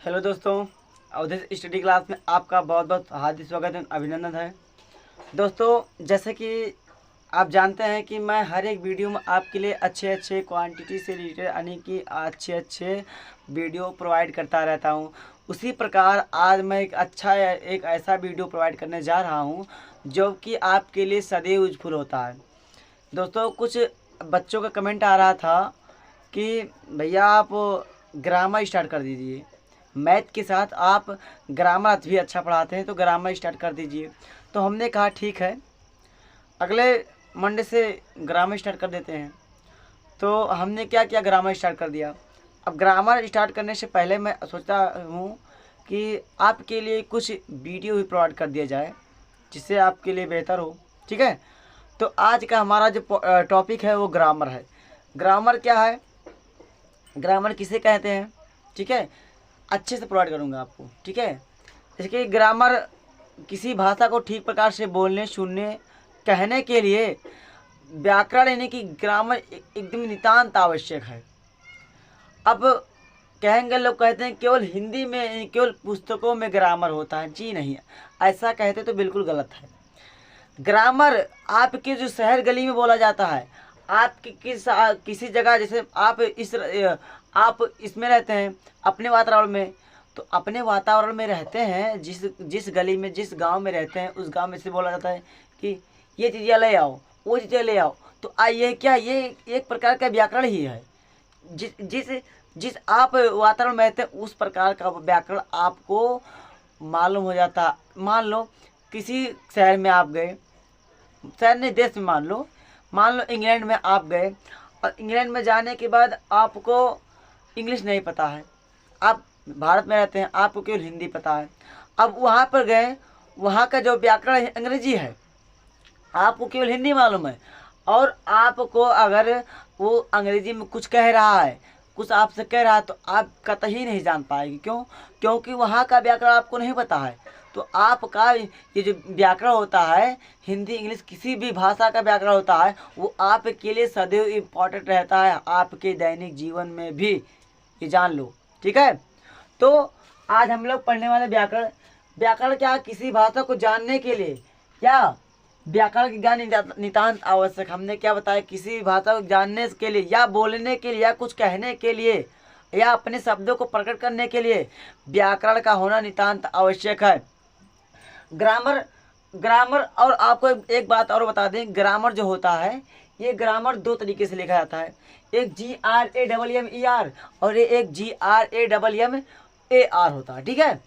Hello दोस्तों, Awadhesh study class में आपका बहुत बहुत हार्दिक स्वागत है, अभिनंदन है। दोस्तों, जैसे कि आप जानते हैं कि मैं हर एक वीडियो में आपके लिए अच्छे क्वांटिटी से रिलेटेड यानी कि अच्छे वीडियो प्रोवाइड करता रहता हूं। उसी प्रकार आज मैं एक ऐसा वीडियो प्रोवाइड करने जा रहा हूं जो कि आपके लिए सदैव यूजफुल होता है। दोस्तों, कुछ बच्चों का कमेंट आ रहा था कि भैया आप ग्रामर स्टार्ट कर दीजिए, मैथ के साथ आप ग्रामर भी अच्छा पढ़ाते हैं तो ग्रामर स्टार्ट कर दीजिए। तो हमने कहा ठीक है, अगले मंडे से ग्रामर स्टार्ट कर देते हैं। तो हमने क्या किया, ग्रामर स्टार्ट कर दिया। अब ग्रामर स्टार्ट करने से पहले मैं सोचता हूँ कि आपके लिए कुछ वीडियो भी प्रोवाइड कर दिया जाए जिससे आपके लिए बेहतर हो। ठीक है, तो आज का हमारा जो टॉपिक है वो ग्रामर है। ग्रामर क्या है, ग्रामर किसे कहते हैं, ठीक है, अच्छे से प्रोवाइड करूँगा आपको। ठीक है, जैसे कि ग्रामर किसी भाषा को ठीक प्रकार से बोलने, सुनने, कहने के लिए व्याकरण यानी कि ग्रामर एकदम नितांत आवश्यक है। अब कहेंगे, लोग कहते हैं केवल हिंदी में, केवल पुस्तकों में ग्रामर होता है। जी नहीं, ऐसा कहते तो बिल्कुल गलत है। ग्रामर आपके जो शहर गली में बोला जाता है, आपकी किसी जगह, जैसे आप इसमें रहते हैं अपने वातावरण में, तो अपने वातावरण में रहते हैं, जिस गली में, जिस गांव में रहते हैं, उस गांव में से बोला जाता है कि ये चीज़ें ले आओ, वो चीज़ें ले आओ। तो ये क्या, ये एक प्रकार का व्याकरण ही है। जिस जिस जिस आप वातावरण में रहते हैं उस प्रकार का व्याकरण आपको मालूम हो जाता। मान लो किसी शहर में आप गए, शहर नहीं देश में, मान लो इंग्लैंड में आप गए, और इंग्लैंड में जाने के बाद आपको इंग्लिश नहीं पता है, आप भारत में रहते हैं, आपको केवल हिंदी पता है। अब वहाँ पर गए, वहाँ का जो व्याकरण है अंग्रेजी है, आपको केवल हिंदी मालूम है, और आपको अगर वो अंग्रेजी में कुछ कह रहा है, कुछ आपसे कह रहा है, तो आप कतई नहीं जान पाएगी। क्यों? क्योंकि वहाँ का व्याकरण आपको नहीं पता है। तो आपका ये जो व्याकरण होता है, हिंदी इंग्लिश किसी भी भाषा का व्याकरण होता है, वो आपके लिए सदैव इम्पॉर्टेंट रहता है, आपके दैनिक जीवन में भी, ये जान लो। ठीक है, तो आज हम लोग पढ़ने वाले व्याकरण। व्याकरण क्या, किसी भाषा को जानने के लिए क्या व्याकरण की ज्ञान नितांत आवश्यक। हमने क्या बताया, किसी भाषा को जानने के लिए या बोलने के लिए या कुछ कहने के लिए या अपने शब्दों को प्रकट करने के लिए व्याकरण का होना नितांत आवश्यक है। ग्रामर और आपको एक बात और बता दें, ग्रामर जो होता है, ये ग्रामर दो तरीके से लिखा जाता है, एक GRAMMER और एक GRAMMAR होता है। ठीक है,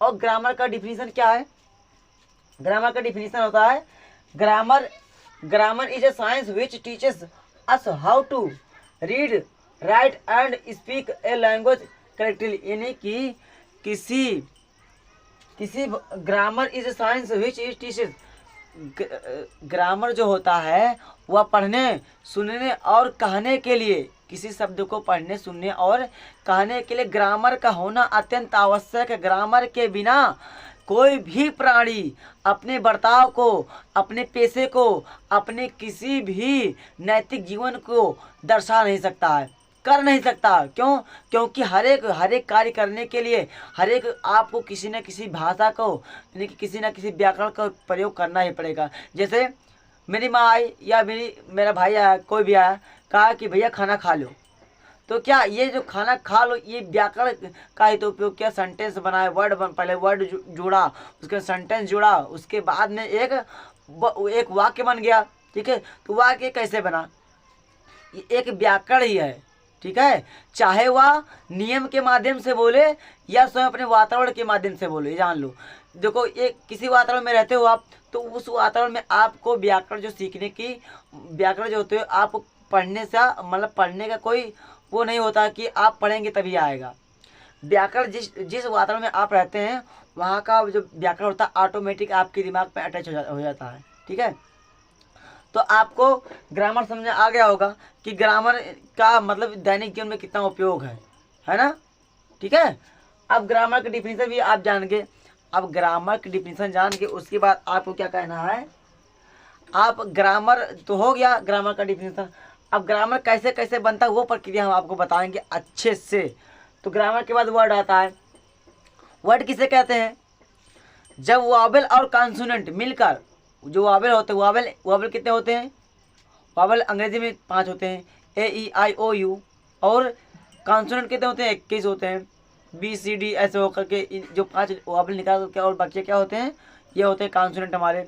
और ग्रामर का डिफिनीशन क्या है? ग्रामर का डिफिनीशन होता है, grammar is a science which teaches us how to read, write and speak a language correctly. यानी कि किसी grammar is a science which is teaches, grammar जो होता है वह पढ़ने, सुनने और कहने के लिए, किसी शब्द को पढ़ने, सुनने और कहने के लिए ग्रामर का होना अत्यंत आवश्यक है। ग्रामर के बिना कोई भी प्राणी अपने बर्ताव को, अपने पेशे को, अपने किसी भी नैतिक जीवन को दर्शा नहीं सकता है, कर नहीं सकता। क्यों? क्योंकि हर एक कार्य करने के लिए हर एक आपको किसी न किसी भाषा को, यानी कि किसी न किसी व्याकरण का प्रयोग करना ही पड़ेगा। जैसे मेरी माँ आई या मेरा भाई आया, कोई भी आया, कहा कि भैया खाना खा लो, तो क्या ये जो खाना खा लो, ये व्याकरण का ही तो उपयोग किया, सेंटेंस बनाए, पहले वर्ड जोड़ा, उसके सेंटेंस जोड़ा, उसके बाद में एक वाक्य बन गया। ठीक है, तो वाक्य कैसे बना, ये एक व्याकरण ही है। ठीक है, चाहे वह नियम के माध्यम से बोले या स्वयं अपने वातावरण के माध्यम से बोले, जान लो। देखो, एक किसी वातावरण में रहते हो आप, तो उस वातावरण में आपको व्याकरण जो सीखने की, व्याकरण जो होते हो, आप पढ़ने से, मतलब पढ़ने का कोई वो नहीं होता कि आप पढ़ेंगे तभी आएगा। व्याकरण जिस वातावरण में आप रहते हैं, वहाँ का जो व्याकरण होता है ऑटोमेटिक आपके दिमाग में अटैच हो जाता है। ठीक है, तो आपको ग्रामर समझ में आ गया होगा कि ग्रामर का मतलब दैनिक जीवन में कितना उपयोग है ना। ठीक है, अब ग्रामर का डिफिनीशन भी आप जान गए। अब ग्रामर की डिफिनीशन जान के उसके बाद आपको क्या कहना है, आप ग्रामर तो हो गया, ग्रामर का डिफिनीशन। अब ग्रामर कैसे कैसे बनता है वो प्रक्रिया हम आपको बताएंगे अच्छे से। तो ग्रामर के बाद वर्ड आता है, वर्ड किसे कहते हैं? जब वावेल और कॉन्सोनेंट मिलकर जो वावेल होते हैं, वावेल कितने होते हैं? वावेल अंग्रेजी में 5 होते हैं, AEIOU। और कॉन्सोनेंट कितने होते हैं? 21 होते हैं, BCD ऐसे होकर के जो 5 वावेल निकाल करके और बच्चे क्या होते हैं? ये होते हैं कॉन्सोनेंट हमारे।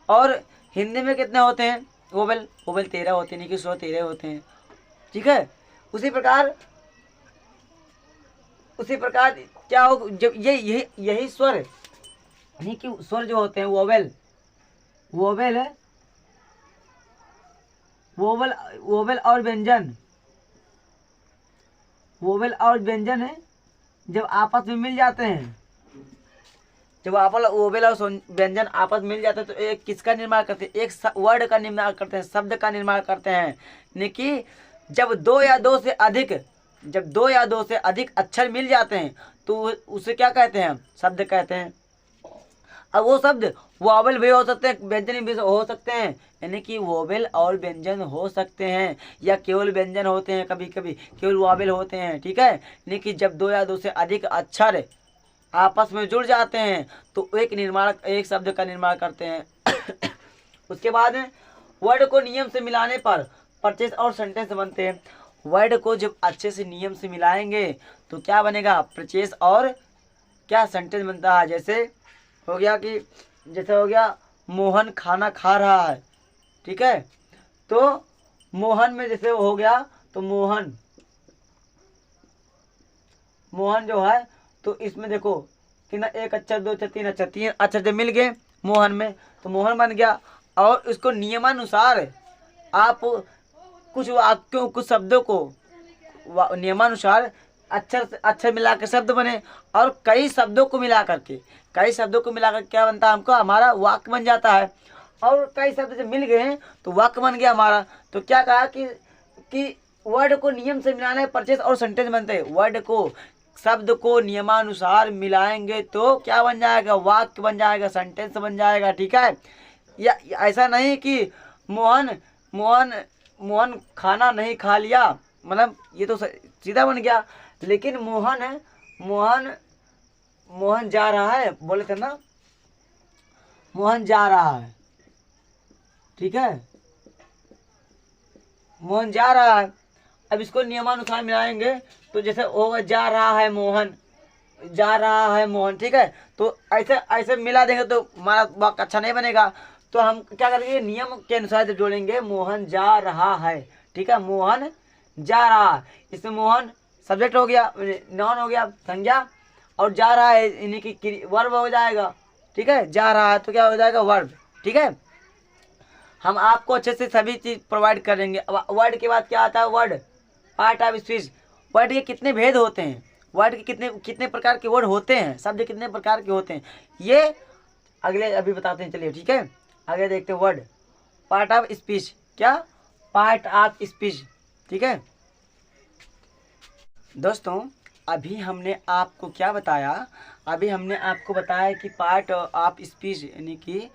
और हिंदी में कितने होते हैं वावेल? 13 होते हैं, नहीं कि 113 होते हैं, ठीक है। उसी प्रकार क्या हो, जब यही स्वर, नहीं कि स्वर जो होते हैं वावेल और व्यंजन है, जब आपस में मिल जाते हैं, जब वावेल और व्यंजन आपस में मिल जाते हैं तो एक किसका निर्माण करते हैं? एक वर्ड का निर्माण करते हैं, शब्द का निर्माण करते हैं। यानी कि जब दो या दो से अधिक अक्षर मिल जाते हैं तो उसे क्या कहते हैं? शब्द कहते हैं। अब वो शब्द वावेल भी हो सकते हैं, व्यंजन भी हो सकते हैं, यानी कि वावेल और व्यंजन हो सकते हैं, या केवल व्यंजन होते हैं, कभी कभी केवल वावेल होते हैं, ठीक है। यानी कि जब 2 या 2 से अधिक अक्षर आपस में जुड़ जाते हैं तो एक शब्द का निर्माण करते हैं। उसके बाद वर्ड को नियम से मिलाने पर परचेस और सेंटेंस बनते हैं। वर्ड को जब अच्छे से नियम से मिलाएंगे तो क्या बनेगा? परचेस और क्या सेंटेंस बनता है। जैसे हो गया मोहन खाना खा रहा है, ठीक है। तो मोहन में जैसे हो गया तो मोहन जो है, तो इसमें देखो कितना, 1 अक्षर 2 अक्षर 3 अक्षर, 3 अक्षर जब मिल गए मोहन में तो मोहन बन गया। और उसको नियमानुसार आप कुछ वाक्यों, कुछ शब्दों को नियमानुसार अक्षर मिलाकर शब्द बने, और कई शब्दों को मिलाकर क्या बनता है? हमको हमारा वाक्य बन जाता है। और कई शब्द जब मिल गए हैं तो वाक्य बन गया हमारा। तो क्या कहा कि वर्ड को नियम से मिलाना है, परचेस और सेंटेंस बनते हैं। वर्ड को, शब्द को नियमानुसार मिलाएंगे तो क्या बन जाएगा? वाक्य बन जाएगा, सेंटेंस बन जाएगा, ठीक है। या ऐसा नहीं कि मोहन खाना नहीं खा लिया, मतलब ये तो सीधा बन गया। लेकिन मोहन जा रहा है, बोले थे ना, मोहन जा रहा है, ठीक है, मोहन जा रहा है। अब इसको नियमानुसार मिलाएंगे तो जैसे होगा जा रहा है मोहन, ठीक है। तो ऐसे मिला देंगे तो हमारा वाक्य अच्छा नहीं बनेगा। तो हम क्या करेंगे? नियम के अनुसार जब जोड़ेंगे, मोहन जा रहा है, ठीक है, मोहन जा रहा है, इसमें मोहन सब्जेक्ट हो गया, नाउन हो गया, संज्ञा, और जा रहा है यानी कि वर्ब हो जाएगा, ठीक है। जा रहा है तो क्या हो जाएगा? वर्ब, ठीक है। हम आपको अच्छे से सभी चीज प्रोवाइड करेंगे। वर्ड के बाद क्या आता है? Word, part of speech. Word के कितने भेद होते हैं? वर्ड के कितने प्रकार के वर्ड होते हैं? शब्द कितने प्रकार के होते हैं? ये अगले अभी बताते हैं, चलिए, ठीक है। आगे देखते हैं वर्ड, पार्ट ऑफ स्पीच। क्या? पार्ट ऑफ स्पीच, ठीक है। दोस्तों, अभी हमने आपको क्या बताया? अभी हमने आपको बताया कि पार्ट ऑफ स्पीच, यानी कि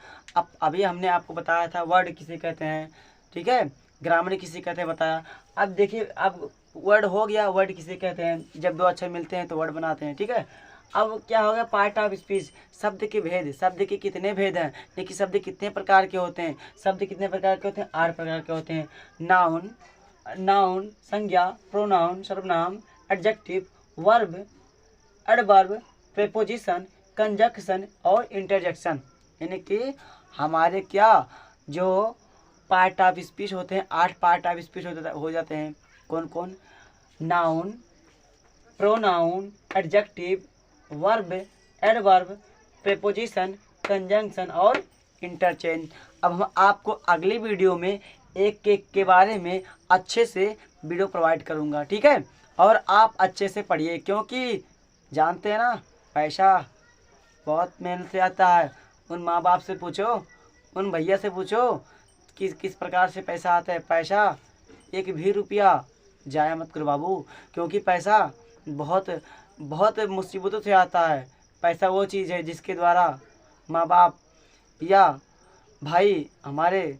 अभी हमने आपको बताया था वर्ड किसे कहते हैं, ठीक है, ग्रामर किसे कहते हैं बताया। अब देखिए, अब वर्ड हो गया, वर्ड किसे कहते हैं? जब 2 अक्षर मिलते हैं तो वर्ड बनाते हैं, ठीक है। अब क्या होगा? पार्ट ऑफ स्पीच, शब्द के भेद। शब्द के कितने भेद हैं? देखिए, शब्द कितने प्रकार के होते हैं? शब्द कितने प्रकार के होते हैं? 8 प्रकार के होते हैं। नाउन, संज्ञा, प्रोनाउन, सर्वनाम, adjective, verb, adverb, preposition, conjunction और इंटरजेक्शन। यानी कि हमारे क्या जो पार्ट ऑफ स्पीच होते हैं, 8 पार्ट ऑफ स्पीच हो जाते हैं। कौन कौन? Noun, pronoun, adjective, verb, adverb, preposition, conjunction और इंटरचेंज। अब हम आपको अगली वीडियो में एक के बारे में अच्छे से वीडियो प्रोवाइड करूंगा, ठीक है। और आप अच्छे से पढ़िए, क्योंकि जानते हैं ना, पैसा बहुत मेहनत से आता है। उन माँ बाप से पूछो, उन भैया से पूछो किस प्रकार से पैसा आता है। पैसा 1 भी रुपया जाया मत करो बाबू, क्योंकि पैसा बहुत मुसीबतों से आता है। पैसा वो चीज़ है जिसके द्वारा माँ बाप या भाई, हमारे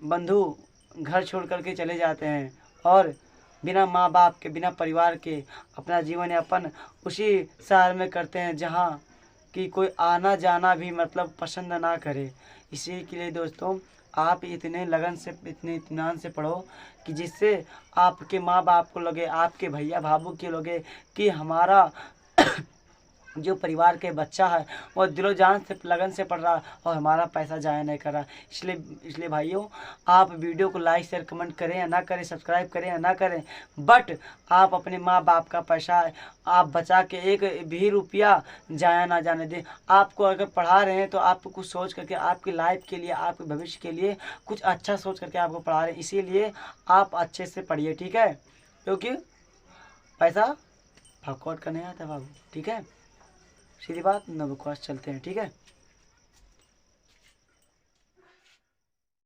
बंधु घर छोड़ करके चले जाते हैं और बिना माँ बाप के, बिना परिवार के अपना जीवन यापन उसी शहर में करते हैं जहाँ कि कोई आना जाना भी मतलब पसंद ना करे। इसी के लिए दोस्तों आप इतने लगन से, इतने इत्मीनान से पढ़ो कि जिससे आपके माँ बाप को लगे, आपके भैया भाभू के लगे कि हमारा जो परिवार के बच्चा है वो दिलो जान से लगन से पढ़ रहा और हमारा पैसा जाया नहीं कर रहा। इसलिए भाइयों, आप वीडियो को लाइक शेयर कमेंट करें या ना करें, सब्सक्राइब करें या ना करें, बट आप अपने माँ बाप का पैसा आप बचा के एक भी रुपया जाया ना जाने दें। आपको अगर पढ़ा रहे हैं तो आपको कुछ सोच करके, आपकी लाइफ के लिए, आपके भविष्य के लिए कुछ अच्छा सोच करके आपको पढ़ा रहे हैं। इसीलिए आप अच्छे से पढ़िए, ठीक है, क्योंकि पैसा फकौट का नहीं आता बाबू, ठीक है। सीधी बात, न बकवास, चलते हैं, ठीक है।